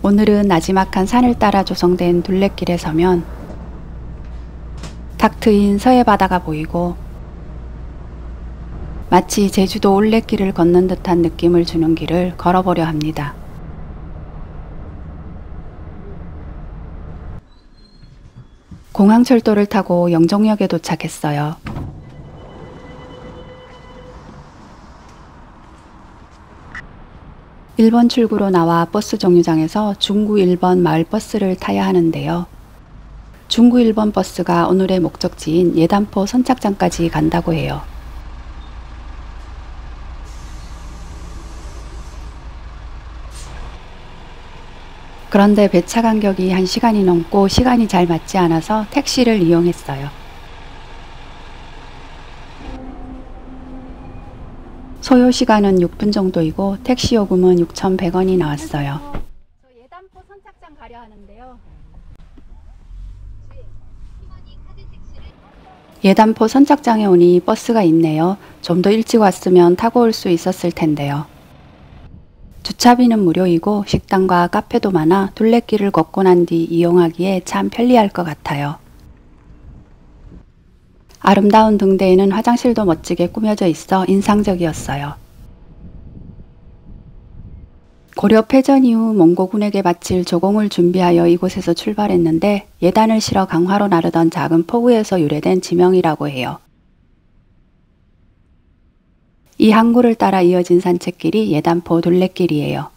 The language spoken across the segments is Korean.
오늘은 나지막한 산을 따라 조성된 둘레길에 서면 탁 트인 서해 바다가 보이고 마치 제주도 올레길을 걷는 듯한 느낌을 주는 길을 걸어보려 합니다. 공항철도를 타고 영종역에 도착했어요. (1번) 출구로 나와 버스 정류장에서 중구 1번 마을버스를 타야 하는데요. 중구 1번 버스가 오늘의 목적지인 예단포 선착장까지 간다고 해요. 그런데 배차 간격이 1시간이 넘고 시간이 잘 맞지 않아서 택시를 이용했어요. 소요 시간은 6분 정도이고 택시 요금은 6,100원이 나왔어요. 저 예단포 선착장 가려 하는데요. 예단포 선착장에 오니 버스가 있네요. 좀 더 일찍 왔으면 타고 올 수 있었을 텐데요. 주차비는 무료이고 식당과 카페도 많아 둘레길을 걷고 난 뒤 이용하기에 참 편리할 것 같아요. 아름다운 등대에는 화장실도 멋지게 꾸며져 있어 인상적이었어요. 고려 패전 이후 몽고군에게 바칠 조공을 준비하여 이곳에서 출발했는데 예단을 실어 강화로 나르던 작은 포구에서 유래된 지명이라고 해요. 이 항구를 따라 이어진 산책길이 예단포 둘레길이에요.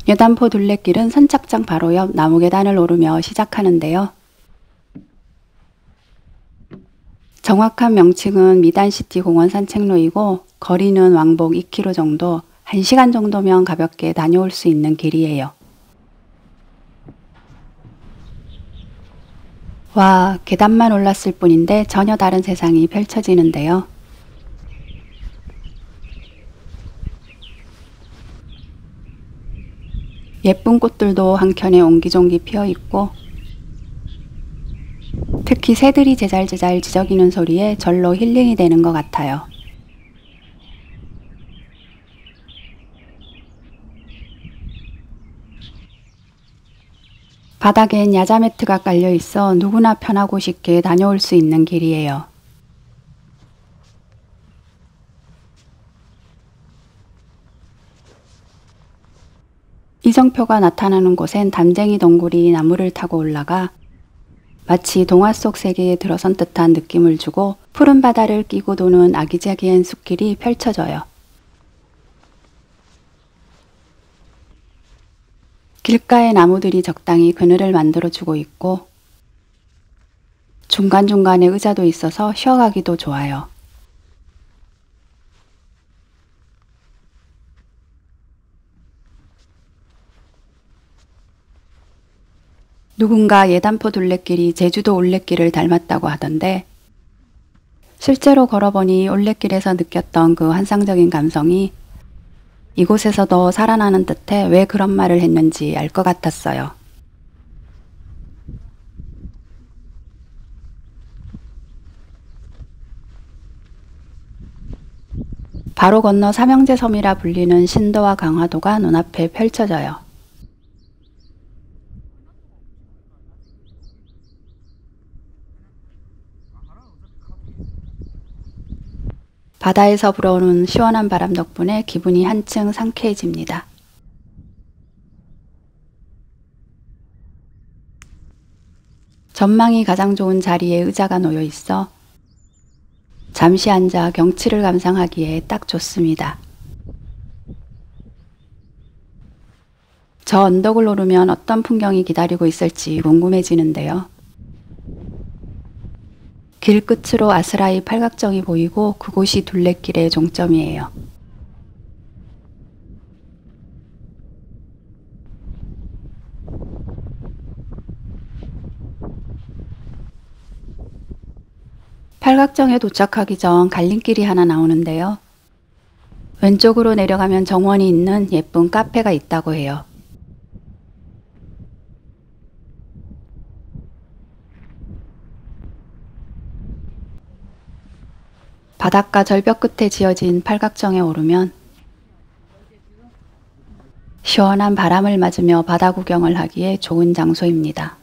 예단포 둘레길은 선착장 바로 옆 나무계단을 오르며 시작하는데요. 정확한 명칭은 미단시티 공원 산책로이고 거리는 왕복 2km 정도, 1시간 정도면 가볍게 다녀올 수 있는 길이에요. 와, 계단만 올랐을 뿐인데 전혀 다른 세상이 펼쳐지는데요. 예쁜 꽃들도 한켠에 옹기종기 피어있고 특히 새들이 제잘제잘 지저귀는 소리에 절로 힐링이 되는 것 같아요. 바닥엔 야자 매트가 깔려 있어 누구나 편하고 쉽게 다녀올 수 있는 길이에요. 이정표가 나타나는 곳엔 담쟁이 동굴이 나무를 타고 올라가 마치 동화 속 세계에 들어선 듯한 느낌을 주고 푸른 바다를 끼고 도는 아기자기한 숲길이 펼쳐져요. 길가에 나무들이 적당히 그늘을 만들어주고 있고 중간중간에 의자도 있어서 쉬어가기도 좋아요. 누군가 예단포 둘레길이 제주도 올레길을 닮았다고 하던데 실제로 걸어보니 올레길에서 느꼈던 그 환상적인 감성이 이곳에서도 살아나는 듯해 왜 그런 말을 했는지 알 것 같았어요. 바로 건너 삼형제 섬이라 불리는 신도와 강화도가 눈앞에 펼쳐져요. 바다에서 불어오는 시원한 바람 덕분에 기분이 한층 상쾌해집니다. 전망이 가장 좋은 자리에 의자가 놓여 있어 잠시 앉아 경치를 감상하기에 딱 좋습니다. 저 언덕을 오르면 어떤 풍경이 기다리고 있을지 궁금해지는데요. 길 끝으로 아스라이 팔각정이 보이고 그곳이 둘레길의 종점이에요. 팔각정에 도착하기 전 갈림길이 하나 나오는데요. 왼쪽으로 내려가면 정원이 있는 예쁜 카페가 있다고 해요. 바닷가 절벽 끝에 지어진 팔각정에 오르면 시원한 바람을 맞으며 바다 구경을 하기에 좋은 장소입니다.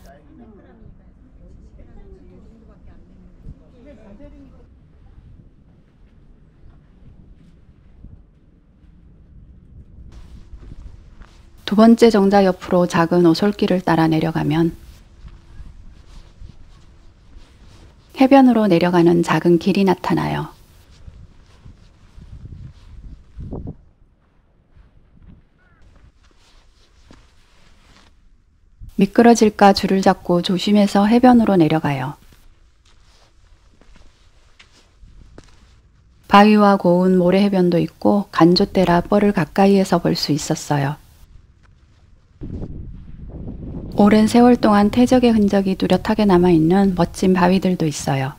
두 번째 정자 옆으로 작은 오솔길을 따라 내려가면 해변으로 내려가는 작은 길이 나타나요. 미끄러질까 줄을 잡고 조심해서 해변으로 내려가요. 바위와 고운 모래해변도 있고 간조대라 뻘을 가까이에서 볼 수 있었어요. 오랜 세월 동안 퇴적의 흔적이 뚜렷하게 남아있는 멋진 바위들도 있어요.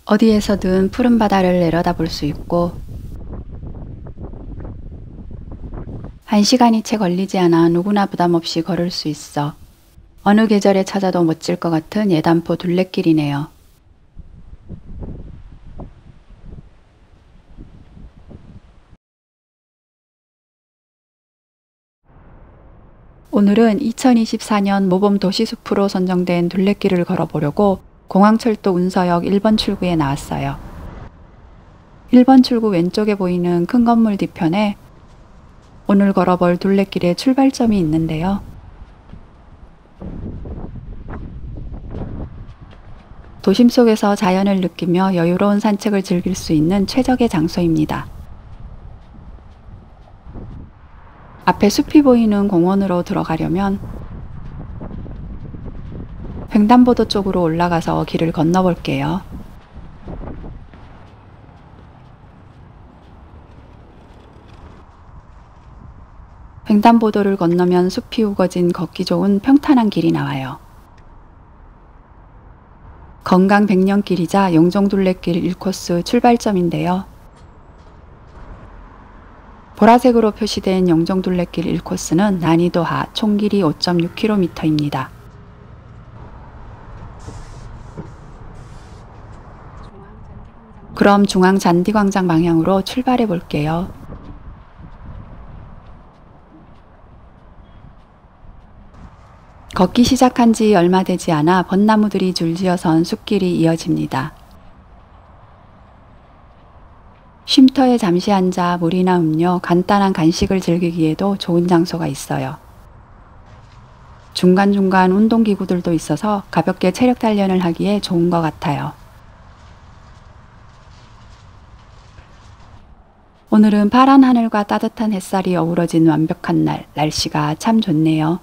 어디에서든 푸른 바다를 내려다볼 수 있고 1시간이 채 걸리지 않아 누구나 부담 없이 걸을 수 있어 어느 계절에 찾아도 멋질 것 같은 예단포 둘레길이네요. 오늘은 2024년 모범 도시숲으로 선정된 둘레길을 걸어보려고 공항철도 운서역 1번 출구에 나왔어요. 1번 출구 왼쪽에 보이는 큰 건물 뒤편에 오늘 걸어볼 둘레길의 출발점이 있는데요. 도심 속에서 자연을 느끼며 여유로운 산책을 즐길 수 있는 최적의 장소입니다. 앞에 숲이 보이는 공원으로 들어가려면 횡단보도 쪽으로 올라가서 길을 건너볼게요. 횡단보도를 건너면 숲이 우거진 걷기 좋은 평탄한 길이 나와요. 건강 100년길이자 영종둘레길 1코스 출발점인데요. 보라색으로 표시된 영종둘레길 1코스는 난이도 하 총 길이 5.6km입니다. 그럼 중앙잔디광장 방향으로 출발해 볼게요. 걷기 시작한 지 얼마 되지 않아 벚나무들이 줄지어선 숲길이 이어집니다. 쉼터에 잠시 앉아 물이나 음료, 간단한 간식을 즐기기에도 좋은 장소가 있어요. 중간중간 운동기구들도 있어서 가볍게 체력 단련을 하기에 좋은 것 같아요. 오늘은 파란 하늘과 따뜻한 햇살이 어우러진 완벽한 날, 날씨가 참 좋네요.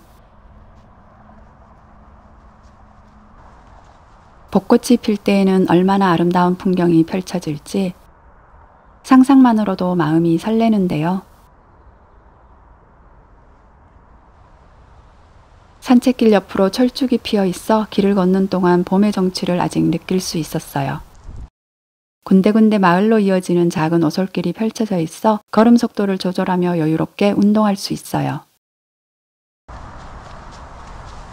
벚꽃이 필 때에는 얼마나 아름다운 풍경이 펼쳐질지 상상만으로도 마음이 설레는데요. 산책길 옆으로 철쭉이 피어 있어 길을 걷는 동안 봄의 정취를 아직 느낄 수 있었어요. 군데군데 마을로 이어지는 작은 오솔길이 펼쳐져 있어 걸음 속도를 조절하며 여유롭게 운동할 수 있어요.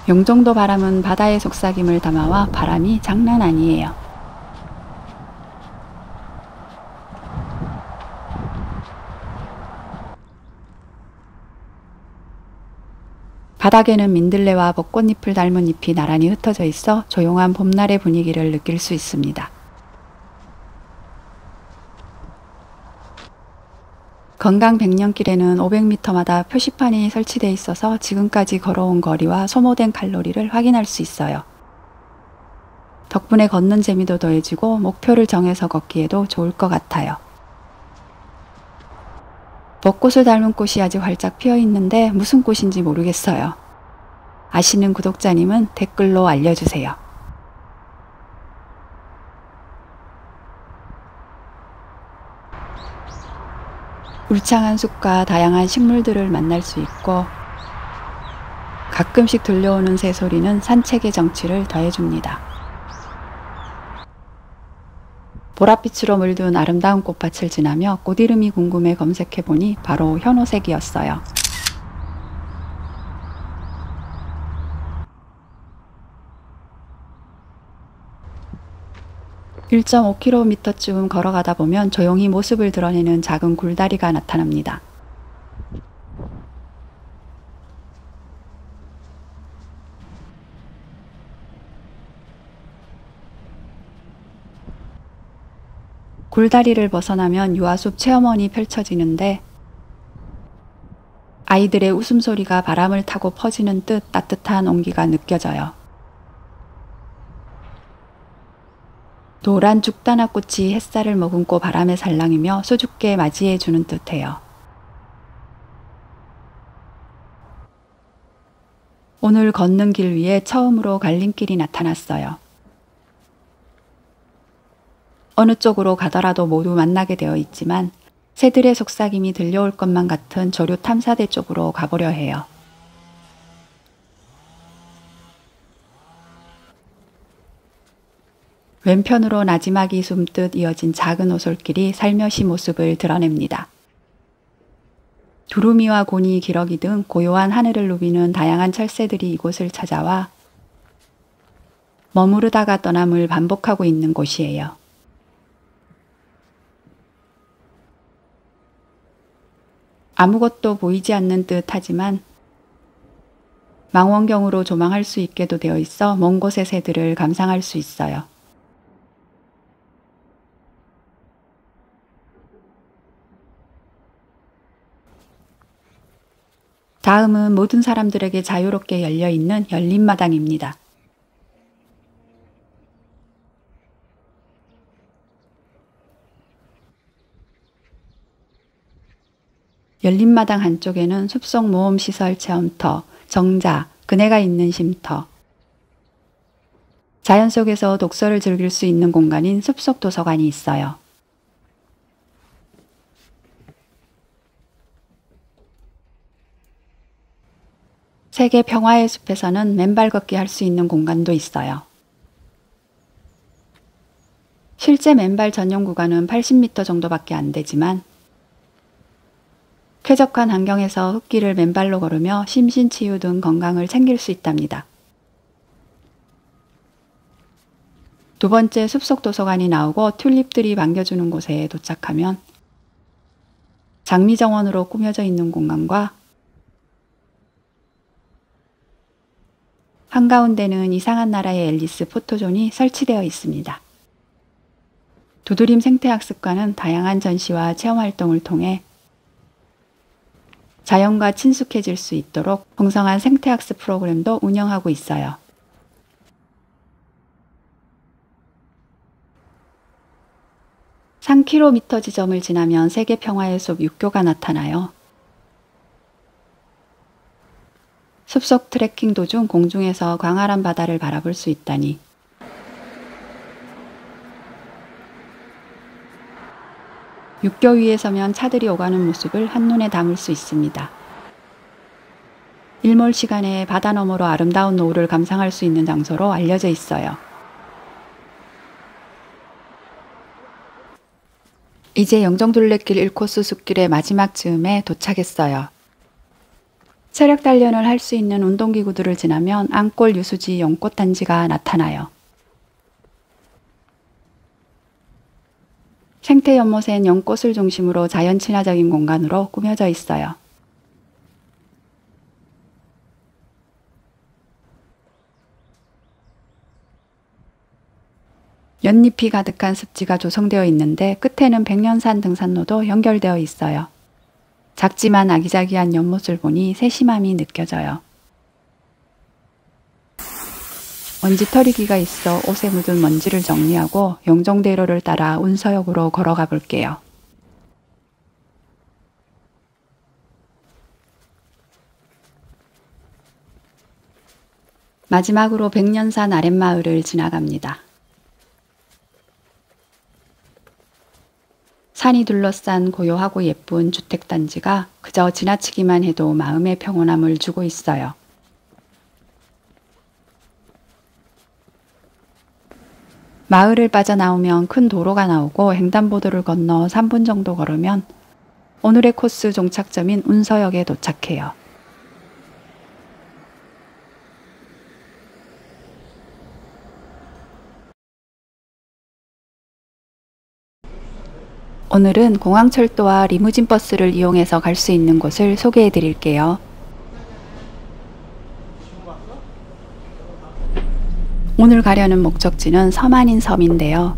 영종도 바람은 바다의 속삭임을 담아와 바람이 장난 아니에요. 바닥에는 민들레와 벚꽃잎을 닮은 잎이 나란히 흩어져 있어 조용한 봄날의 분위기를 느낄 수 있습니다. 건강 100년길에는 500m마다 표시판이 설치되어 있어서 지금까지 걸어온 거리와 소모된 칼로리를 확인할 수 있어요. 덕분에 걷는 재미도 더해지고 목표를 정해서 걷기에도 좋을 것 같아요. 벚꽃을 닮은 꽃이 아직 활짝 피어 있는데 무슨 꽃인지 모르겠어요. 아시는 구독자님은 댓글로 알려주세요. 울창한 숲과 다양한 식물들을 만날 수 있고 가끔씩 들려오는 새소리는 산책의 정취를 더해줍니다. 보랏빛으로 물든 아름다운 꽃밭을 지나며 꽃 이름이 궁금해 검색해보니 바로 현오색이었어요. 1.5km쯤 걸어가다 보면 조용히 모습을 드러내는 작은 굴다리가 나타납니다. 굴다리를 벗어나면 유아숲 체험원이 펼쳐지는데 아이들의 웃음소리가 바람을 타고 퍼지는 듯 따뜻한 온기가 느껴져요. 노란 죽다나꽃이 햇살을 머금고 바람에 살랑이며 수줍게 맞이해주는 듯해요. 오늘 걷는 길 위에 처음으로 갈림길이 나타났어요. 어느 쪽으로 가더라도 모두 만나게 되어 있지만 새들의 속삭임이 들려올 것만 같은 조류 탐사대 쪽으로 가보려 해요. 왼편으로 나지막이 숨듯 이어진 작은 오솔길이 살며시 모습을 드러냅니다. 두루미와 고니, 기러기 등 고요한 하늘을 누비는 다양한 철새들이 이곳을 찾아와 머무르다가 떠남을 반복하고 있는 곳이에요. 아무것도 보이지 않는 듯 하지만 망원경으로 조망할 수 있게도 되어 있어 먼 곳의 새들을 감상할 수 있어요. 다음은 모든 사람들에게 자유롭게 열려있는 열린마당입니다. 열린마당 한쪽에는 숲속 모험시설 체험터, 정자, 그네가 있는 쉼터, 자연 속에서 독서를 즐길 수 있는 공간인 숲속 도서관이 있어요. 세계 평화의 숲에서는 맨발 걷기 할 수 있는 공간도 있어요. 실제 맨발 전용 구간은 80m 정도밖에 안 되지만 쾌적한 환경에서 흙길을 맨발로 걸으며 심신치유 등 건강을 챙길 수 있답니다. 두 번째 숲속 도서관이 나오고 튤립들이 반겨주는 곳에 도착하면 장미정원으로 꾸며져 있는 공간과 한가운데는 이상한 나라의 앨리스 포토존이 설치되어 있습니다. 두드림 생태학습관은 다양한 전시와 체험활동을 통해 자연과 친숙해질 수 있도록 풍성한 생태학습 프로그램도 운영하고 있어요. (3km) 지점을 지나면 세계평화의 숲 육교가 나타나요. 숲속 트레킹 도중 공중에서 광활한 바다를 바라볼 수 있다니 육교 위에 서면 차들이 오가는 모습을 한눈에 담을 수 있습니다. 일몰 시간에 바다 너머로 아름다운 노을을 감상할 수 있는 장소로 알려져 있어요. 이제 영정둘레길 1코스 숲길의 마지막 즈음에 도착했어요. 체력 단련을 할 수 있는 운동기구들을 지나면 앙골 유수지 연꽃단지가 나타나요. 생태 연못엔 연꽃을 중심으로 자연 친화적인 공간으로 꾸며져 있어요. 연잎이 가득한 습지가 조성되어 있는데 끝에는 백년산 등산로도 연결되어 있어요. 작지만 아기자기한 연못을 보니 세심함이 느껴져요. 먼지털이기가 있어 옷에 묻은 먼지를 정리하고 영종대로를 따라 운서역으로 걸어가 볼게요. 마지막으로 백년산 아랫마을을 지나갑니다. 산이 둘러싼 고요하고 예쁜 주택단지가 그저 지나치기만 해도 마음의 평온함을 주고 있어요. 마을을 빠져나오면 큰 도로가 나오고 횡단보도를 건너 3분 정도 걸으면 오늘의 코스 종착점인 운서역에 도착해요. 오늘은 공항철도와 리무진 버스를 이용해서 갈 수 있는 곳을 소개해 드릴게요. 오늘 가려는 목적지는 서만인 섬인데요.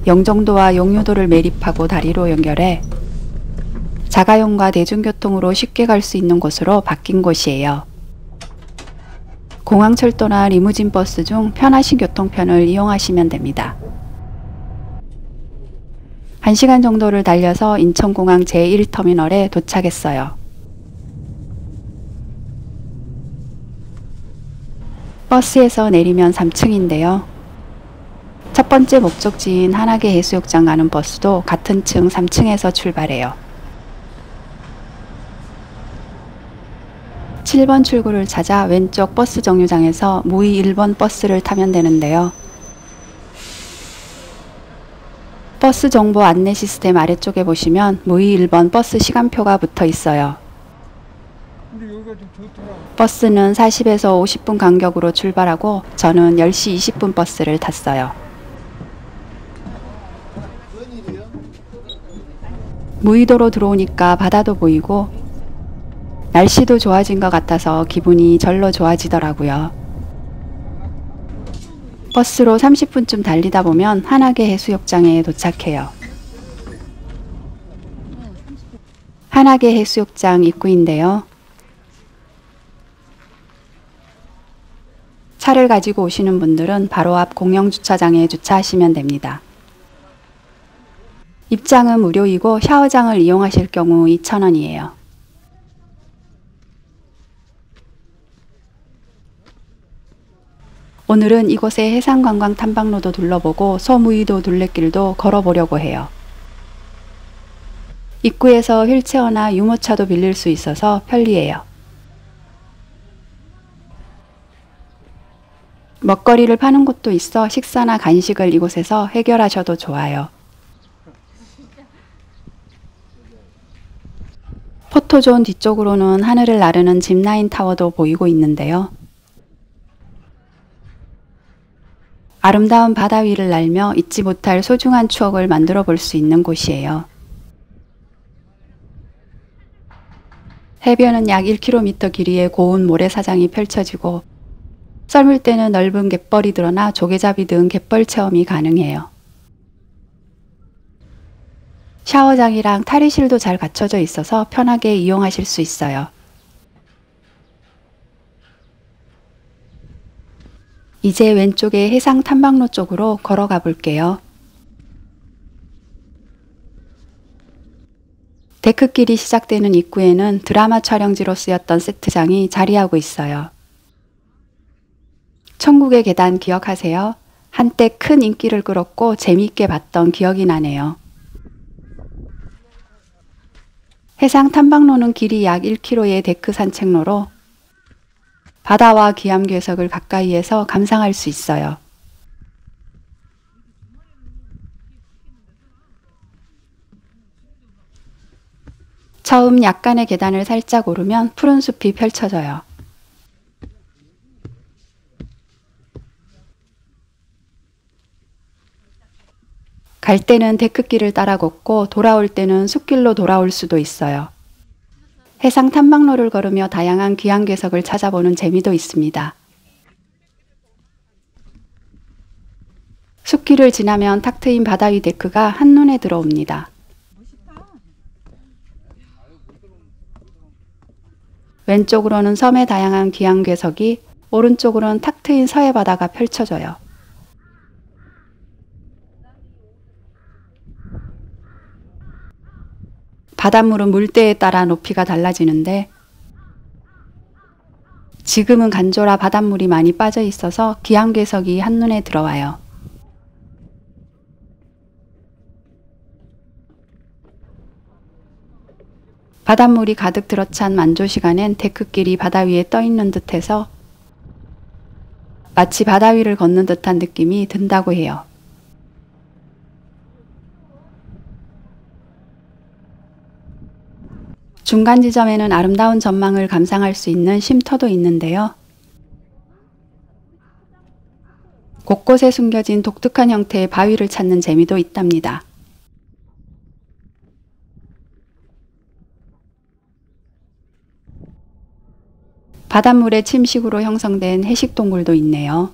영종도와 용유도를 매립하고 다리로 연결해 자가용과 대중교통으로 쉽게 갈 수 있는 곳으로 바뀐 곳이에요. 공항철도나 리무진 버스 중 편하신 교통편을 이용하시면 됩니다. 1시간 정도를 달려서 인천공항 제1터미널에 도착했어요. 버스에서 내리면 3층인데요. 첫 번째 목적지인 한화계 해수욕장 가는 버스도 같은 층 3층에서 출발해요. 7번 출구를 찾아 왼쪽 버스 정류장에서 무의 1번 버스를 타면 되는데요. 버스 정보 안내 시스템 아래쪽에 보시면 무의 1번 버스 시간표가 붙어 있어요. 근데 여기가 좀 좋더라. 버스는 40에서 50분 간격으로 출발하고 저는 10시 20분 버스를 탔어요. 무의도로 들어오니까 바다도 보이고 날씨도 좋아진 것 같아서 기분이 절로 좋아지더라고요. 버스로 30분쯤 달리다 보면 한화계 해수욕장에 도착해요. 한화계 해수욕장 입구인데요. 차를 가지고 오시는 분들은 바로 앞 공영주차장에 주차하시면 됩니다. 입장은 무료이고 샤워장을 이용하실 경우 2,000원이에요. 오늘은 이곳의 해상관광 탐방로도 둘러보고 소무의도 둘레길도 걸어보려고 해요. 입구에서 휠체어나 유모차도 빌릴 수 있어서 편리해요. 먹거리를 파는 곳도 있어 식사나 간식을 이곳에서 해결하셔도 좋아요. 포토존 뒤쪽으로는 하늘을 나르는 짚라인 타워도 보이고 있는데요. 아름다운 바다 위를 날며 잊지 못할 소중한 추억을 만들어 볼 수 있는 곳이에요. 해변은 약 1km 길이의 고운 모래사장이 펼쳐지고 썰물 때는 넓은 갯벌이 드러나 조개잡이 등 갯벌 체험이 가능해요. 샤워장이랑 탈의실도 잘 갖춰져 있어서 편하게 이용하실 수 있어요. 이제 왼쪽에 해상 탐방로 쪽으로 걸어가 볼게요. 데크길이 시작되는 입구에는 드라마 촬영지로 쓰였던 세트장이 자리하고 있어요. 천국의 계단 기억하세요? 한때 큰 인기를 끌었고 재미있게 봤던 기억이 나네요. 해상 탐방로는 길이 약 1km의 데크 산책로로 바다와 기암괴석을 가까이에서 감상할 수 있어요. 처음 약간의 계단을 살짝 오르면 푸른 숲이 펼쳐져요. 갈 때는 데크길을 따라 걷고 돌아올 때는 숲길로 돌아올 수도 있어요. 해상 탐방로를 걸으며 다양한 기암괴석을 찾아보는 재미도 있습니다. 숲길을 지나면 탁 트인 바다 위 데크가 한눈에 들어옵니다. 왼쪽으로는 섬의 다양한 기암괴석이, 오른쪽으로는 탁 트인 서해 바다가 펼쳐져요. 바닷물은 물때에 따라 높이가 달라지는데 지금은 간조라 바닷물이 많이 빠져 있어서 기암괴석이 한눈에 들어와요. 바닷물이 가득 들어찬 만조 시간엔 데크길이 바다 위에 떠 있는 듯해서 마치 바다 위를 걷는 듯한 느낌이 든다고 해요. 중간 지점에는 아름다운 전망을 감상할 수 있는 쉼터도 있는데요. 곳곳에 숨겨진 독특한 형태의 바위를 찾는 재미도 있답니다. 바닷물의 침식으로 형성된 해식동굴도 있네요.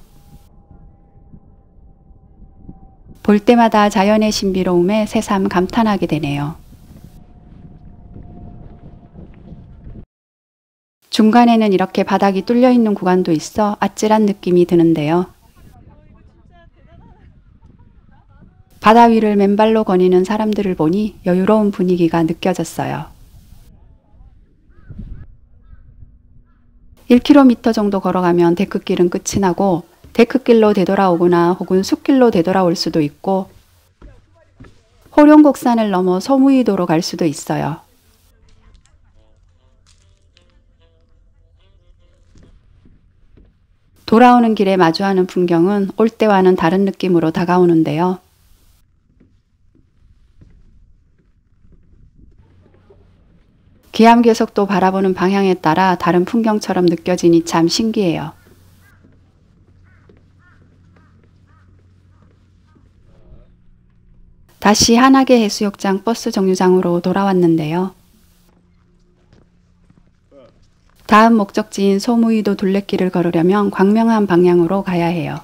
볼 때마다 자연의 신비로움에 새삼 감탄하게 되네요. 중간에는 이렇게 바닥이 뚫려 있는 구간도 있어 아찔한 느낌이 드는데요. 바다 위를 맨발로 거니는 사람들을 보니 여유로운 분위기가 느껴졌어요. 1km 정도 걸어가면 데크길은 끝이 나고 데크길로 되돌아오거나 혹은 숲길로 되돌아올 수도 있고 호룡곡산을 넘어 소무이도로 갈 수도 있어요. 돌아오는 길에 마주하는 풍경은 올 때와는 다른 느낌으로 다가오는데요. 기암괴석도 바라보는 방향에 따라 다른 풍경처럼 느껴지니 참 신기해요. 다시 한하계 해수욕장 버스 정류장으로 돌아왔는데요. 다음 목적지인 소무이도 둘레길을 걸으려면 광명항 방향으로 가야 해요.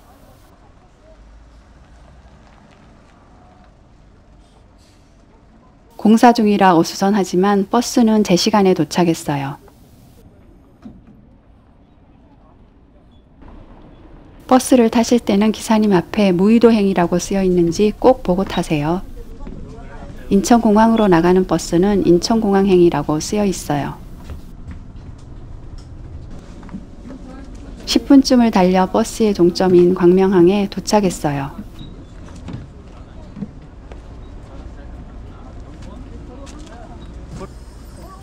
공사 중이라 어수선하지만 버스는 제 시간에 도착했어요. 버스를 타실 때는 기사님 앞에 무의도행이라고 쓰여 있는지 꼭 보고 타세요. 인천공항으로 나가는 버스는 인천공항행이라고 쓰여 있어요. 10분쯤을 달려 버스의 종점인 광명항에 도착했어요.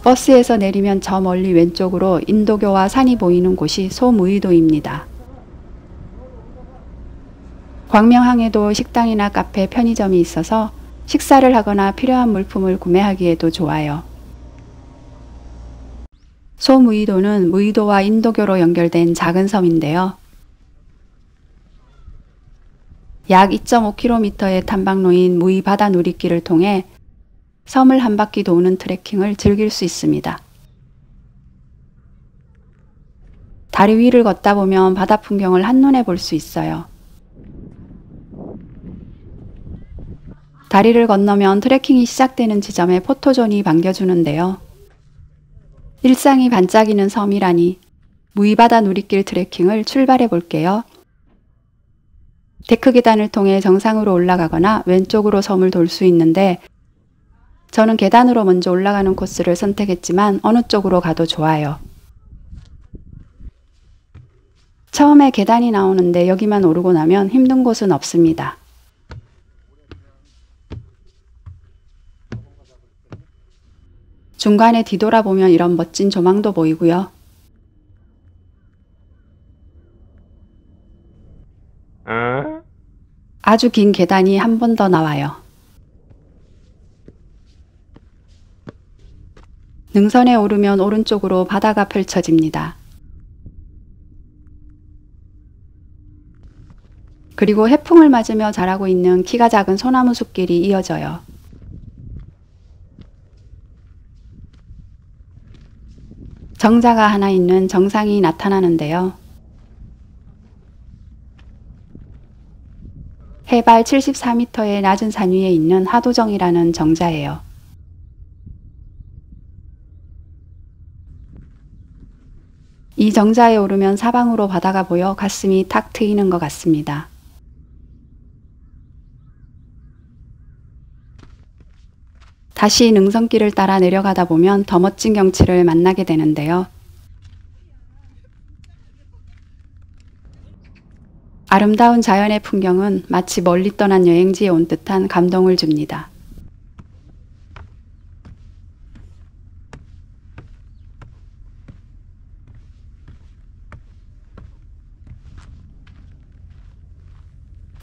버스에서 내리면 저 멀리 왼쪽으로 인도교와 산이 보이는 곳이 소무의도입니다. 광명항에도 식당이나 카페, 편의점이 있어서 식사를 하거나 필요한 물품을 구매하기에도 좋아요. 소무의도는 무의도와 인도교로 연결된 작은 섬인데요. 약 2.5km의 탐방로인 무의 바다 누리길을 통해 섬을 한 바퀴 도는 트레킹을 즐길 수 있습니다. 다리 위를 걷다 보면 바다 풍경을 한눈에 볼 수 있어요. 다리를 건너면 트레킹이 시작되는 지점에 포토존이 반겨주는데요. 일상이 반짝이는 섬이라니 무의바다 누리길 트레킹을 출발해 볼게요. 데크 계단을 통해 정상으로 올라가거나 왼쪽으로 섬을 돌 수 있는데 저는 계단으로 먼저 올라가는 코스를 선택했지만 어느 쪽으로 가도 좋아요. 처음에 계단이 나오는데 여기만 오르고 나면 힘든 곳은 없습니다. 중간에 뒤돌아보면 이런 멋진 조망도 보이고요. 아주 긴 계단이 한 번 더 나와요. 능선에 오르면 오른쪽으로 바다가 펼쳐집니다. 그리고 해풍을 맞으며 자라고 있는 키가 작은 소나무 숲길이 이어져요. 정자가 하나 있는 정상이 나타나는데요. 해발 74m의 낮은 산 위에 있는 하도정이라는 정자예요. 이 정자에 오르면 사방으로 바다가 보여 가슴이 탁 트이는 것 같습니다. 다시 능선길을 따라 내려가다 보면 더 멋진 경치를 만나게 되는데요. 아름다운 자연의 풍경은 마치 멀리 떠난 여행지에 온 듯한 감동을 줍니다.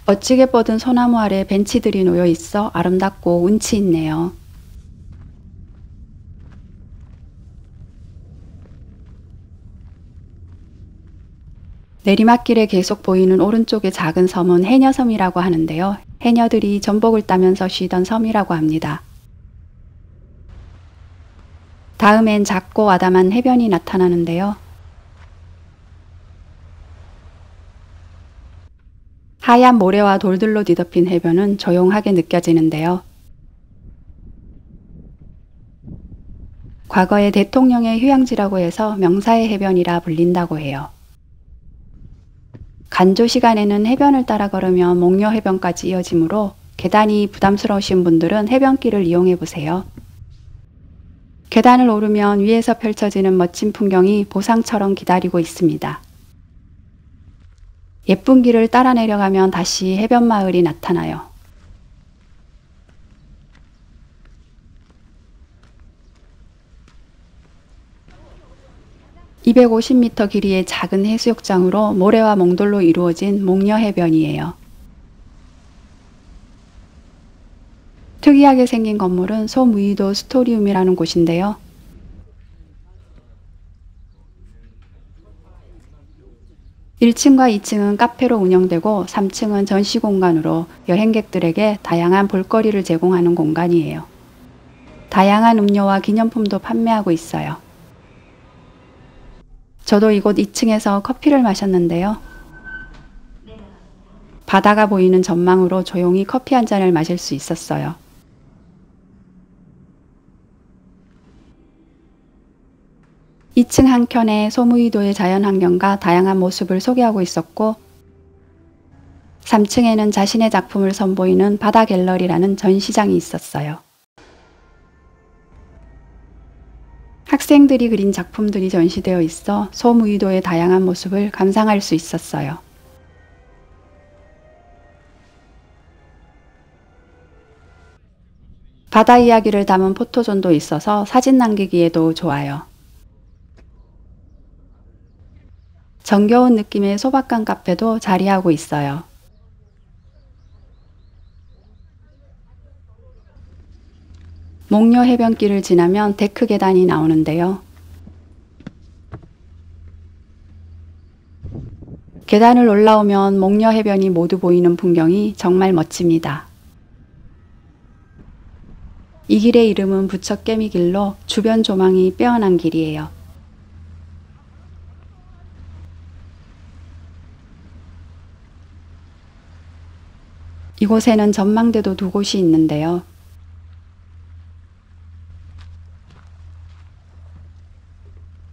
멋지게 뻗은 소나무 아래 벤치들이 놓여 있어 아름답고 운치 있네요. 내리막길에 계속 보이는 오른쪽의 작은 섬은 해녀섬이라고 하는데요. 해녀들이 전복을 따면서 쉬던 섬이라고 합니다. 다음엔 작고 아담한 해변이 나타나는데요. 하얀 모래와 돌들로 뒤덮인 해변은 조용하게 느껴지는데요. 과거에 대통령의 휴양지라고 해서 명사의 해변이라 불린다고 해요. 간조 시간에는 해변을 따라 걸으면 목녀 해변까지 이어지므로 계단이 부담스러우신 분들은 해변길을 이용해 보세요. 계단을 오르면 위에서 펼쳐지는 멋진 풍경이 보상처럼 기다리고 있습니다. 예쁜 길을 따라 내려가면 다시 해변 마을이 나타나요. (250m) 길이의 작은 해수욕장으로 모래와 몽돌로 이루어진 목녀 해변이에요. 특이하게 생긴 건물은 소무이도 스토리움이라는 곳인데요. (1층과 2층은) 카페로 운영되고 (3층은) 전시 공간으로 여행객들에게 다양한 볼거리를 제공하는 공간이에요. 다양한 음료와 기념품도 판매하고 있어요. 저도 이곳 2층에서 커피를 마셨는데요. 바다가 보이는 전망으로 조용히 커피 한 잔을 마실 수 있었어요. (2층) 한켠에 소무이도의 자연환경과 다양한 모습을 소개하고 있었고 (3층에는) 자신의 작품을 선보이는 바다 갤러리라는 전시장이 있었어요. 학생들이 그린 작품들이 전시되어 있어 소무이도의 다양한 모습을 감상할 수 있었어요. 바다 이야기를 담은 포토존도 있어서 사진 남기기에도 좋아요. 정겨운 느낌의 소박한 카페도 자리하고 있어요. 목녀 해변길을 지나면 데크 계단이 나오는데요. 계단을 올라오면 목녀 해변이 모두 보이는 풍경이 정말 멋집니다. 이 길의 이름은 부처깨미길로 주변 조망이 빼어난 길이에요. 이곳에는 전망대도 두 곳이 있는데요.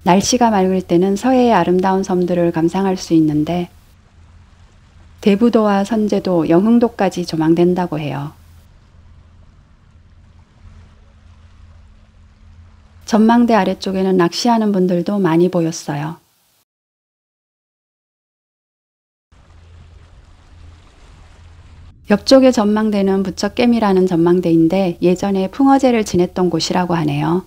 날씨가 맑을 때는 서해의 아름다운 섬들을 감상할 수 있는데 대부도와 선제도, 영흥도까지 조망된다고 해요. 전망대 아래쪽에는 낚시하는 분들도 많이 보였어요. 옆쪽의 전망대는 부처깨미라는 전망대인데 예전에 풍어제를 지냈던 곳이라고 하네요.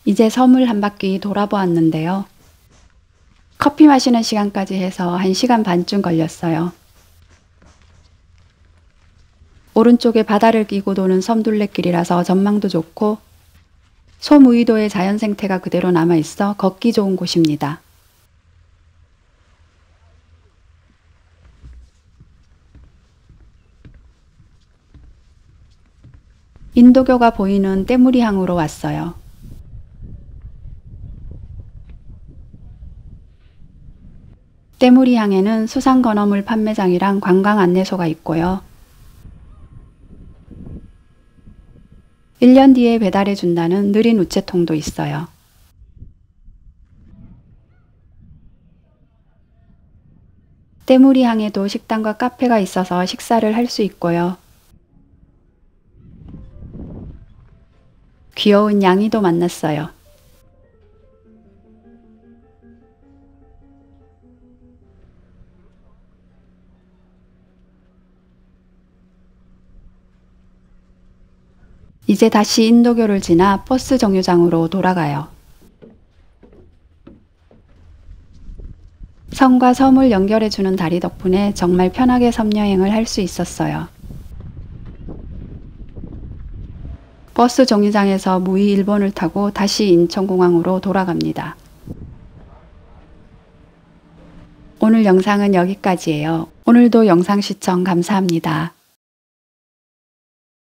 이제 섬을 한 바퀴 돌아보았는데요. 커피 마시는 시간까지 해서 1시간 반쯤 걸렸어요. 오른쪽에 바다를 끼고 도는 섬둘레길이라서 전망도 좋고 소무이도의 자연 생태가 그대로 남아있어 걷기 좋은 곳입니다. 인도교가 보이는 때무리항으로 왔어요. 때무리항에는 수상 건어물 판매장이랑 관광 안내소가 있고요. 1년 뒤에 배달해 준다는 느린 우체통도 있어요. 때무리항에도 식당과 카페가 있어서 식사를 할 수 있고요. 귀여운 양이도 만났어요. 이제 다시 인도교를 지나 버스 정류장으로 돌아가요. 섬과 섬을 연결해주는 다리 덕분에 정말 편하게 섬 여행을 할 수 있었어요. 버스 정류장에서 무이 1번을 타고 다시 인천공항으로 돌아갑니다. 오늘 영상은 여기까지예요. 오늘도 영상 시청 감사합니다.